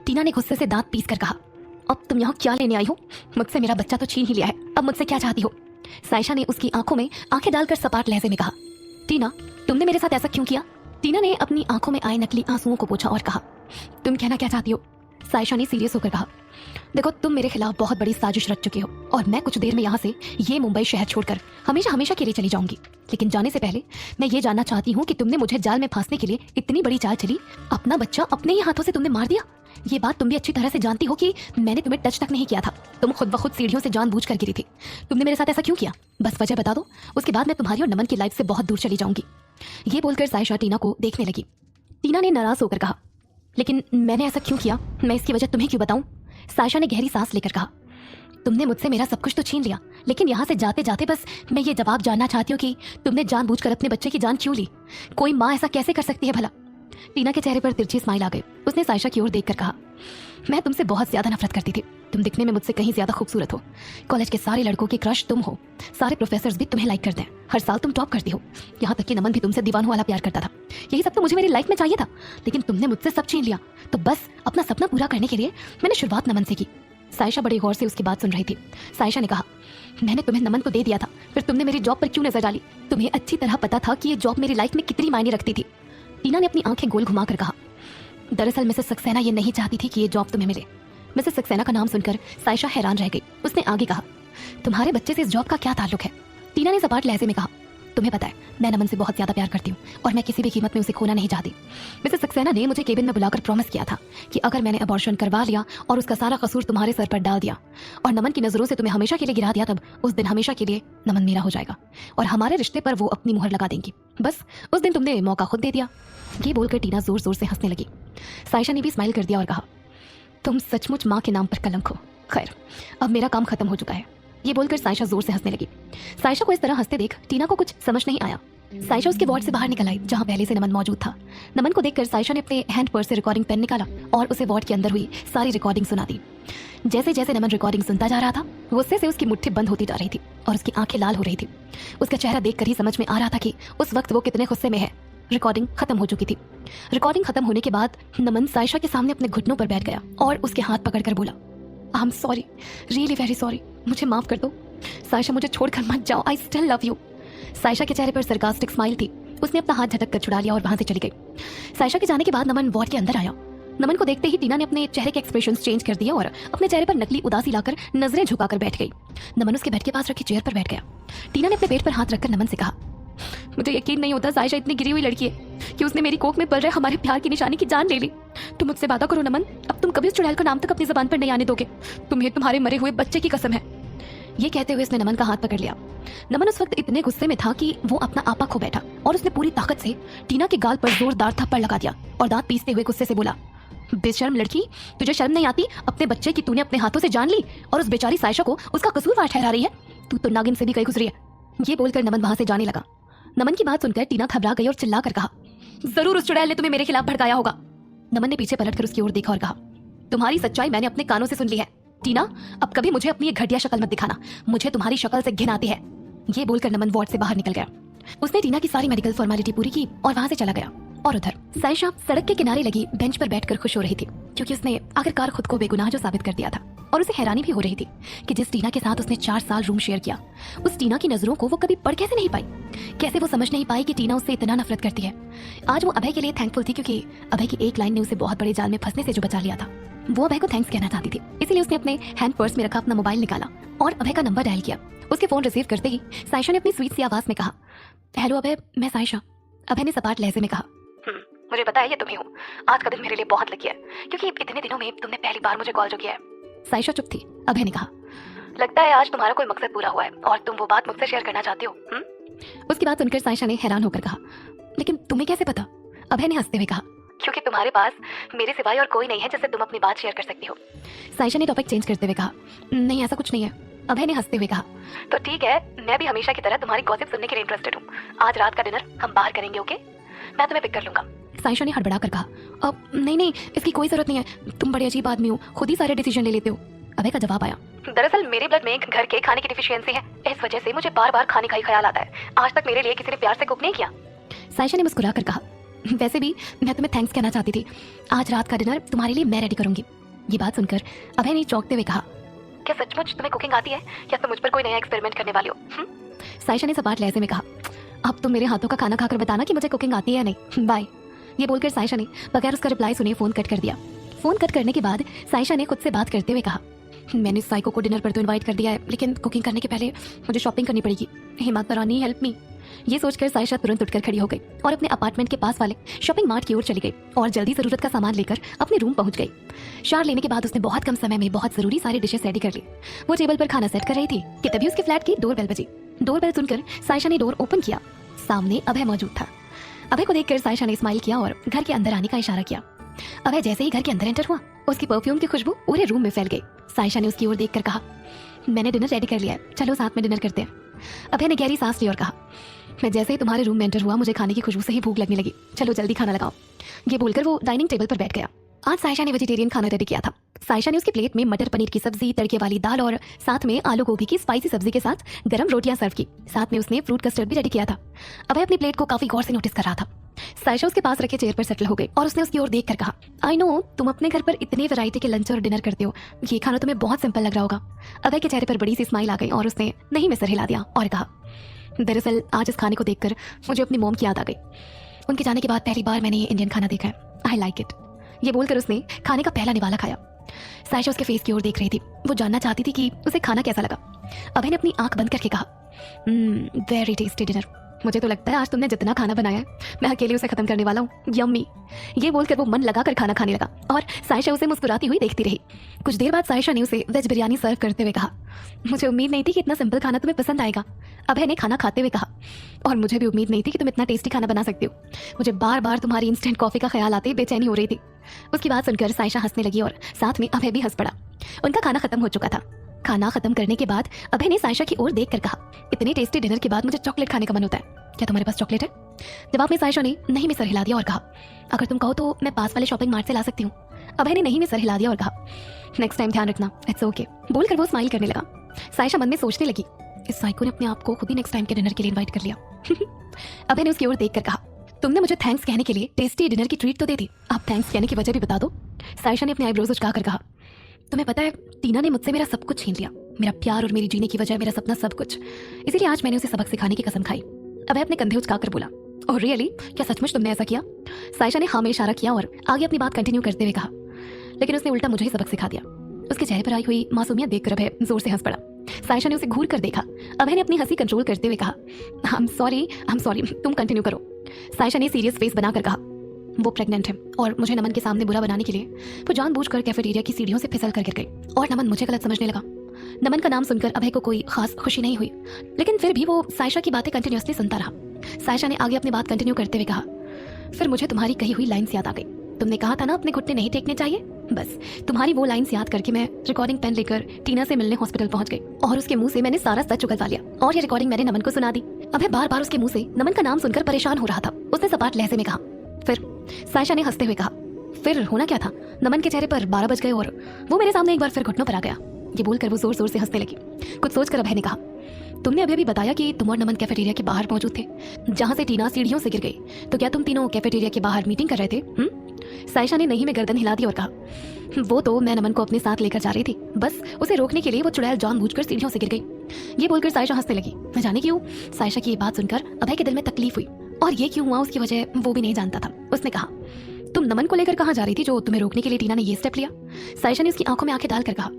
टीना ने गुस्से से दांत पीस कर कहा, अब तुम यहाँ क्या लेने आई हो? मुझसे मेरा बच्चा तो छीन ही लिया है, अब मुझसे क्या चाहती हो? सायशा ने उसकी आंखों में आंखें डालकर सपाट लहजे में कहा, टीना तुमने मेरे साथ ऐसा क्यों किया? टीना ने अपनी आंखों में आए नकली आंसुओं को पोंछा और कहा, तुम कहना क्या चाहती हो? सायशा ने सीरियस होकर कहा, देखो तुम मेरे खिलाफ बहुत बड़ी साजिश रच चुके हो और मैं कुछ देर में यहाँ से ये मुंबई शहर छोड़कर हमेशा हमेशा के लिए चली जाऊंगी। लेकिन जाने से पहले मैं ये जानना चाहती हूँ कि तुमने मुझे जाल में फांसने के लिए इतनी बड़ी चाल चली, अपना बच्चा अपने ही हाथों से तुमने मार दिया। ये बात तुम भी अच्छी तरह से जानती हो कि मैंने तुम्हें टच तक नहीं किया था, तुम खुद ब खुद सीढ़ियों से जानबूझकर गिरी थी। तुमने मेरे साथ ऐसा क्यों किया? बस वजह बता दो, उसके बाद मैं तुम्हारी और नमन की लाइफ से बहुत दूर चली जाऊंगी। ये बोलकर सायशा टीना को देखने लगी। टीना ने नाराज होकर कहा, लेकिन मैंने ऐसा क्यों किया? मैं इसकी वजह तुम्हें क्यों बताऊं? सायशा ने गहरी सांस लेकर कहा, तुमने मुझसे मेरा सब कुछ तो छीन लिया, लेकिन यहाँ से जाते जाते बस मैं ये जवाब जानना चाहती हूँ कि तुमने जानबूझकर अपने बच्चे की जान क्यों ली? कोई माँ ऐसा कैसे कर सकती है भला? टीना के चेहरे पर तिरछी स्माइल आ गई। उसने सायशा की ओर देखकर कहा, मैं तुमसे बहुत ज्यादा नफरत करती थी। तुम दिखने में मुझसे कहीं ज्यादा खूबसूरत हो। कॉलेज के सारे लड़कों की क्रश तुम हो। सारे प्रोफेसर्स भी तुम्हें लाइक करते हैं। हर साल तुम टॉप करती हो। यहाँ तक कि नमन भी तुमसे दीवानों वाला प्यार करता था। यही सब तो मुझे मेरी लाइफ में चाहिए था, लेकिन तुमने मुझसे सब छीन लिया। तो बस अपना सपना पूरा करने के लिए मैंने शुरुआत नमन से की। सायशा बड़ी गौर से उसकी बात सुन रही थी। सायशा ने कहा, मैंने तुम्हें नमन को दे दिया था, फिर तुमने मेरी जॉब पर क्यों नजर डाली? तुम्हें अच्छी तरह पता था कि ये जॉब मेरी लाइफ में कितनी मायने रखती थी। टीना ने अपनी आंखें गोल घुमाकर कहा, दरअसल मिसेस सक्सेना ये नहीं चाहती थी कि ये जॉब तुम्हें मिले। मिसेस सक्सेना का नाम सुनकर सायशा हैरान रह गई। उसने आगे कहा, तुम्हारे बच्चे से इस जॉब का क्या ताल्लुक है? टीना ने सपाट लहजे में कहा, तुम्हें पता है मैं नमन से बहुत ज्यादा प्यार करती हूँ और मैं किसी भी कीमत में उसे खोना नहीं चाहती। मिसेस सक्सेना ने मुझे केबिन में बुलाकर प्रॉमिस किया था कि अगर मैंने अबॉर्शन करवा लिया और उसका सारा कसूर तुम्हारे सर पर डाल दिया और नमन की नजरों से तुम्हें हमेशा के लिए गिरा दिया, तब उस दिन हमेशा के लिए नमन मेरा हो जाएगा और हमारे रिश्ते पर वो अपनी मुहर लगा देंगी। बस उस दिन तुमने मौका खुद दे दिया। ये बोलकर टीना जोर जोर से हंसने लगी। सायशा ने भी स्माइल कर दिया और कहा, तुम सचमुच माँ के नाम पर कलंक हो। खैर, अब मेरा काम खत्म हो चुका है। ये बोलकर सायशा जोर से हंसने लगी। सायशा को इस तरह हंसते देख टीना को कुछ समझ नहीं आया। सायशा उसके वार्ड से बाहर निकल आई जहाँ पहले से नमन मौजूद था। नमन को देखकर सायशा ने अपने हैंड पर्स से रिकॉर्डिंग पेन निकाला और उसे वार्ड के अंदर हुई सारी रिकॉर्डिंग सुना दी। जैसे जैसे नमन रिकॉर्डिंग सुनता जा रहा था, गुस्से से उसकी मुट्ठी बंद होती जा रही थी और उसकी आंखें लाल हो रही थी। उसका चेहरा देखकर ही समझ में आ रहा था कि उस वक्त वो कितने गुस्से में है। रिकॉर्डिंग खत्म हो चुकी थी। रिकॉर्डिंग खत्म होने के बाद नमन सायशा के सामने अपने घुटनों पर बैठ गया और उसके हाथ पकड़कर बोला, I am sorry, really very sorry, मुझे माफ कर दो। सायशा मुझे छोड़कर मत जाओ, I still love you. Sayyeshaa के चेहरे पर सरकास्टिक स्माइल थी। उसने अपना हाथ झटक कर छुड़ा लिया और वहां से चली गई। सायशा के जाने के बाद नमन वार्ड के अंदर आया। नमन को देखते ही टीना ने अपने चेहरे के एक्सप्रेशंस चेंज कर दिए और अपने चेहरे पर नकली उदासी लाकर नजरें झुकाकर बैठ गई। नमन उसके बेड के पास रखी चेयर पर बैठ गया। टीना ने अपने पेट पर हाथ रखकर नमन से कहा, मुझे यकीन नहीं होता सायशा इतनी गिरी हुई लड़की है कि उसने मेरी कोख में पल रहे हमारे प्यार की निशानी की जान ले ली। तुम मुझसे वादा करो नमन, अब तुम कभी उस चुड़ैल का नाम तक अपनी जुबान पर नहीं आने दोगे। तुम्हें तुम्हारे मरे हुए बच्चे की कसम है। ये कहते हुए उसने नमन का हाथ पकड़ लिया। नमन उस वक्त इतने गुस्से में था कि वो अपना आपा खो बैठा और उसने पूरी ताकत से टीना के गाल पर जोरदार थप्पड़ लगा दिया और दांत पीसते हुए गुस्से से बोला, बेशर्म लड़की, तुझे शर्म नहीं आती? अपने बच्चे की तूने अपने हाथों से जान ली और उस बेचारी सायशा को उसका कसूरवार ठहरा रही है। तू तो नागिन से भी कहीं गुजरी है। ये बोलकर नमन वहां से जाने लगा। नमन की बात सुनकर टीना घबरा गई और चिल्ला कर कहा, जरूर उस चुड़ैल ने तुम्हें मेरे खिलाफ भड़काया होगा। नमन ने पीछे पलटकर उसकी ओर देखा और कहा, तुम्हारी सच्चाई मैंने अपने कानों से सुन ली है। टीना, अब कभी मुझे अपनी घटिया शक्ल मत दिखाना, मुझे तुम्हारी शक्ल से घिन आती है। ये बोलकर नमन वार्ड से बाहर निकल गया। उसने टीना की सारी मेडिकल फॉर्मेलिटी पूरी की और वहां से चला गया। और उधर सायशा सड़क के किनारे लगी बेंच पर बैठकर खुश हो रही थी, क्योंकि उसने आखिरकार खुद को बेगुनाह जो साबित कर दिया था। और उसे हैरानी भी हो रही थी कि जिस टीना के साथ उसने 4 साल रूम शेयर किया, उस टीना की नजरों को वो कभी पढ़ कैसे नहीं पाई। कैसे वो समझ नहीं पाई कि टीना उससे इतना नफरत करती है। आज वो अभय के लिए थैंकफुल थी, क्योंकि अभय की एक लाइन ने उसे बहुत बड़े जाल में फंसने से जो बचा लिया था। वो अभय को थैंक्स कहना चाहती थी, इसलिए उसने अपने हैंड पर्स में रखा अपना मोबाइल निकाला और अभय का नंबर डायल किया। उसके फोन रिसीव करते ही सायशा ने अपनी स्वीट सी आवाज में कहा, हेलो अभय, मैं सायशा। अभय ने सपाट लहजे में कहा, मुझे पता है ये तुम ही हो। आज का दिन मेरे लिए बहुत लकी है, क्योंकि इतने दिनों में तुमने पहली बार मुझे कॉल जो किया है। सायशा चुप थी। अभय ने कहा, लगता है आज तुम्हारा कोई मकसद पूरा हुआ है और तुम वो बात मुझसे शेयर करना चाहती हो। उसकी बात सुनकर सायशा ने हैरान होकर कहा, लेकिन तुम्हें कैसे पता? अभय ने हंसते हुए कहा, क्योंकि तुम्हारे पास मेरे सिवाय और कोई नहीं है जिससे तुम अपनी बात शेयर कर सकती हो। सायशा ने टॉपिक चेंज करते हुए कहा, नहीं ऐसा कुछ नहीं है। अभय ने हंसते हुए कहा, तो ठीक है, मैं भी हमेशा की तरह तुम्हारी गॉसिप सुनने के लिए इंटरेस्टेड हूँ। आज रात का डिनर हम बाहर करेंगे, ओके? मैं तुम्हें पिक कर लूंगा। सायशा ने हड़बड़ा कर कहा, अब नहीं, इसकी कोई जरूरत नहीं है, तुम बड़े अजीब आदमी हो, खुद ही सारे डिसीजन ले लेते हो। अभय का जवाब आया, दरअसल मेरे ब्लड में घर के खाने की डिफिशियंसी है, इस वजह से मुझे बार बार खाने का ही ख्याल आता है। आज तक मेरे लिए किसी ने प्यार से कुक नहीं किया। सायशा ने मुस्कुरा कर कहा, वैसे भी मैं तुम्हें थैंक्स कहना चाहती थी। आज रात का डिनर तुम्हारे लिए मैं रेडी करूंगी। ये बात सुनकर अभय ने चौंकते हुए कहा, क्या सचमुच तुम्हें कुकिंग आती है या तुम मुझ पर कोई नया एक्सपेरिमेंट करने वाले हो? साइशा ने सपाट लहजे में कहा, अब तुम मेरे हाथों का खाना खाकर बताना कि मुझे कुकिंग आती है या नहीं, बाय। ये बोलकर साइशा ने बगैर उसका रिप्लाई सुने फोन कट कर दिया। फोन कट करने के बाद साइशा ने खुद से बात करते हुए कहा, मैंने साइको को डिनर पर तो इनवाइट कर दिया है, लेकिन कुकिंग करने के पहले मुझे शॉपिंग करनी पड़ेगी। हे माता रानी हेल्प मी। ये सोचकर साइशा तुरंत उठकर खड़ी हो गई और अपने अपार्टमेंट के पास वाले शॉपिंग मार्ट की ओर चली गई और जल्दी जरूरत का सामान लेकर अपने रूम पहुंच गई। शावर लेने के बाद उसने बहुत कम समय में बहुत जरूरी सारी डिशेस रेडी कर ली। वो टेबल पर खाना सेट कर रही थी कि तभी उसके फ्लैट की डोरबेल बजी। डोरबेल सुनकर साइशा ने डोर ओपन किया। सामने अभय मौजूद था। अभय को देखकर साइशा ने स्माइल किया और घर के अंदर आने का इशारा किया। अभय जैसे ही घर के अंदर एंटर हुआ, उसकी परफ्यूम की खुशबू पूरे रूम में फैल गई। साइशा ने उसकी ओर देखकर कहा, मैंने डिनर रेडी कर लिया है, चलो साथ में डिनर करते हैं। अभय ने गहरी सांस ली और कहा, मैं जैसे ही तुम्हारे रूम में एंटर हुआ मुझे खाने की खुशबू से ही भूख लगने लगी, चलो जल्दी खाना लगाओ। ये बोलकर वो डाइनिंग टेबल पर बैठ गया। आज साइशा ने वेजिटेरियन खाना रेडी किया था। साइशा ने उसकी प्लेट में मटर पनीर की सब्जी, तड़के वाली दाल और साथ में आलू गोभी की स्पाइसी सब्जी के साथ गरम रोटियां सर्व की। साथ में उसने फ्रूट कस्टर्ड भी रेडी किया था। अभय अपनी प्लेट को काफी गौर से नोटिस कर रहा था। साइशा उसके पास रखे चेयर पर सेटल हो गई और उसने उसकी ओर देखकर कहा, आई नो तुम अपने घर पर इतने वैरायटी के लंच और डिनर करते हो, ये खाना तुम्हें बहुत सिंपल लग रहा होगा। अभय के चेहरे पर बड़ी सी स्माइल आ गई और उसने नहीं में सर हिला दिया और कहा, दरअसल आज इस खाने को देखकर मुझे अपनी मॉम की याद आ गई। उनके जाने के बाद पहली बार मैंने ये इंडियन खाना देखा है, आई लाइक इट। ये बोलकर उसने खाने का पहला निवाला खाया। साइशा उसके फेस की ओर देख रही थी। वो जानना चाहती थी कि उसे खाना कैसा लगा। अभय ने अपनी आंख बंद करके कहा, वेरी टेस्टी डिनर। मुझे तो लगता है आज तुमने जितना खाना बनाया है मैं अकेले उसे खत्म करने वाला हूँ, यम्मी। ये बोलकर वो मन लगाकर खाना खाने लगा और साइशा उसे मुस्कुराती हुई देखती रही। कुछ देर बाद साइशा ने उसे वेज बिरयानी सर्व करते हुए कहा, मुझे उम्मीद नहीं थी कि इतना सिंपल खाना तुम्हें पसंद आएगा। अभय ने खाना खाते हुए कहा, और मुझे भी उम्मीद नहीं थी कि तुम इतना टेस्टी खाना बना सकते हो। मुझे बार बार तुम्हारी इंस्टेंट कॉफी का ख्याल आते बेचैनी हो रही थी। उसकी बात सुनकर साइशा हंसने लगी और साथ में अभय भी हंस पड़ा। उनका खाना खत्म हो चुका था। खाना खत्म करने के बाद अभय ने साइशा की ओर देखकर कहा, इतने टेस्टी डिनर के बाद मुझे चॉकलेट खाने का मन होता है, क्या तुम्हारे पास चॉकलेट है? जवाब में साइशा ने नहीं में सर हिला दिया और कहा, अगर तुम कहो तो मैं पास वाले शॉपिंग मार्ट से ला सकती हूँ। अभय ने नहीं में सर हिला दिया और कहा, नेक्स्ट टाइम ध्यान रखना, इट्स ओके। बोलकर वो स्माइल करने लगा। साइशा मन में सोचने लगी, इस साइको ने अपने आप को खुद ही नेक्स्ट टाइम के डिनर के लिए इनवाइट कर लिया। अभय ने उसकी ओर देखकर कहा, तुमने मुझे थैंक्स कहने के लिए टेस्टी डिनर की ट्रीट तो दे दी, अब थैंक्स कहने की वजह भी बता दो। साइशा ने अपने आईब्रोज उचकाकर कहा, तुम्हें पता है टीना ने मुझसे मेरा सब कुछ छीन लिया, मेरा प्यार और मेरी जीने की वजह, मेरा सपना, सब कुछ। इसीलिए आज मैंने उसे सबक सिखाने की कसम खाई। अभय अपने कंधे उचकाकर बोला, ओह रियली, क्या सचमुच तुमने ऐसा किया? साइशा ने हाँ में इशारा किया और आगे अपनी बात कंटिन्यू करते हुए कहा, लेकिन उसने उल्टा मुझे ही सबक सिखा दिया। उसके चेहरे पर आई हुई मासूमियत देखकर अभय जोर से हंस पड़ा। साइशा ने उसे घूर कर देखा। अभय ने अपनी हंसी कंट्रोल करते हुए कहा, आई एम सॉरी, तुम कंटिन्यू करो। साइशा ने सीरियस फेस बनाकर कहा, वो प्रेग्नेंट है और मुझे नमन के सामने बुरा बनाने के लिए वो जानबूझकर कैफेटेरिया की सीढ़ियों से फिसल कर गिर गई और नमन मुझे गलत समझने लगा। नमन का नाम सुनकर अभय को कोई खास खुशी नहीं हुई, लेकिन फिर भी वो साइशा की बातें कंटिन्यूअसली सुनता रहा। साइशा ने आगे अपनी बात कंटिन्यू करते हुए कहा, फिर मुझे तुम्हारी कही हुई लाइन्स याद आ गई। तुमने कहा था ना अपने घुटने नहीं टेकने चाहिए, बस तुम्हारी वो लाइन्स याद करके मैं रिकॉर्डिंग पेन लेकर टीना से मिलने हॉस्पिटल पहुंच गई और उसके मुंह से मैंने सारा सच उगलवा लिया और ये रिकॉर्डिंग मैंने नमन को सुना दी। अभय बार बार उसके मुंह से नमन का नाम सुनकर परेशान हो रहा था। उसने सपाट लहजे में कहा, फिर? साइशा ने हंसते हुए कहा, फिर होना क्या था, नमन के चेहरे पर 12 बज गए और वो मेरे सामने एक बार फिर घुटनों पर आ गया। ये बोलकर वो जोर जोर से हंसने लगी। कुछ सोचकर अभय ने कहा, तुमने अभी बताया कि तुम और नमन कैफेटेरिया के बाहर मौजूद थे जहां से टीना सीढ़ियों से गिर गई, तो क्या तुम तीनों कैफेटेरिया के बाहर मीटिंग कर रहे थे? साइशा ने नहीं में गर्दन हिला दी और कहा, वो तो मैं नमन को अपने साथ लेकर जा रही थी, बस उसे रोकने के लिए वो चुड़ैल जानबूझकर सीढ़ियों से गिर गई। ये बोलकर साइशा हंसने लगी। न जाने क्यों साइशा की ये बात सुनकर अभय के दिल में तकलीफ हुई और ये क्यों हुआ उसकी वजह वो भी नहीं जानता था। उसने कहा, तुम नमन को लेकर कहाँ जा रही थी जो तुम्हें रोकने के लिए टीना ने ये स्टेप लिया? साइशा ने उसकी आंखों में आंखें डालकर कहा,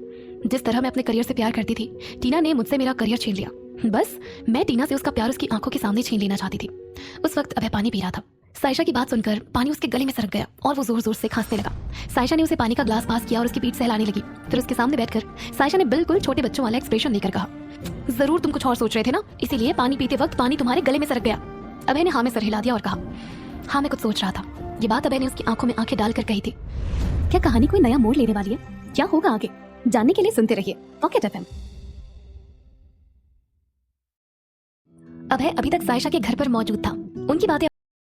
जिस तरह मैं अपने करियर से प्यार करती थी, टीना ने मुझसे मेरा करियर छीन लिया। बस मैं टीना से उसका प्यार उसकी आंखों के सामने छीन लेना चाहती थी। उस वक्त अभय पानी पी रहा था। साइशा की बात सुनकर पानी उसके गले में सरक गया और वो जोर जोर से खांसने लगा। साइशा ने उसे पानी का ग्लास पास किया और उसकी पीठ सहलाने लगी। फिर उसके सामने बैठकर साइशा ने बिल्कुल छोटे बच्चों वाला एक्सप्रेशन देकर कहा, जरूर तुम कुछ और सोच रहे थे ना, इसीलिए पानी पीते वक्त पानी तुम्हारे गले में सरक गया। अभय ने हाँ में सर हिला दिया और कहा, हाँ मैं कुछ सोच रहा था। ये बात अभय ने उसकी आंखों में आंखें डालकर कही थी। क्या कहानी कोई नया मोड़ लेने वाली है? क्या होगा आगे जानने के लिए सुनते रहिए पॉकेट एफएम। अभय अभी तक साइशा के घर पर मौजूद था। उनकी बातें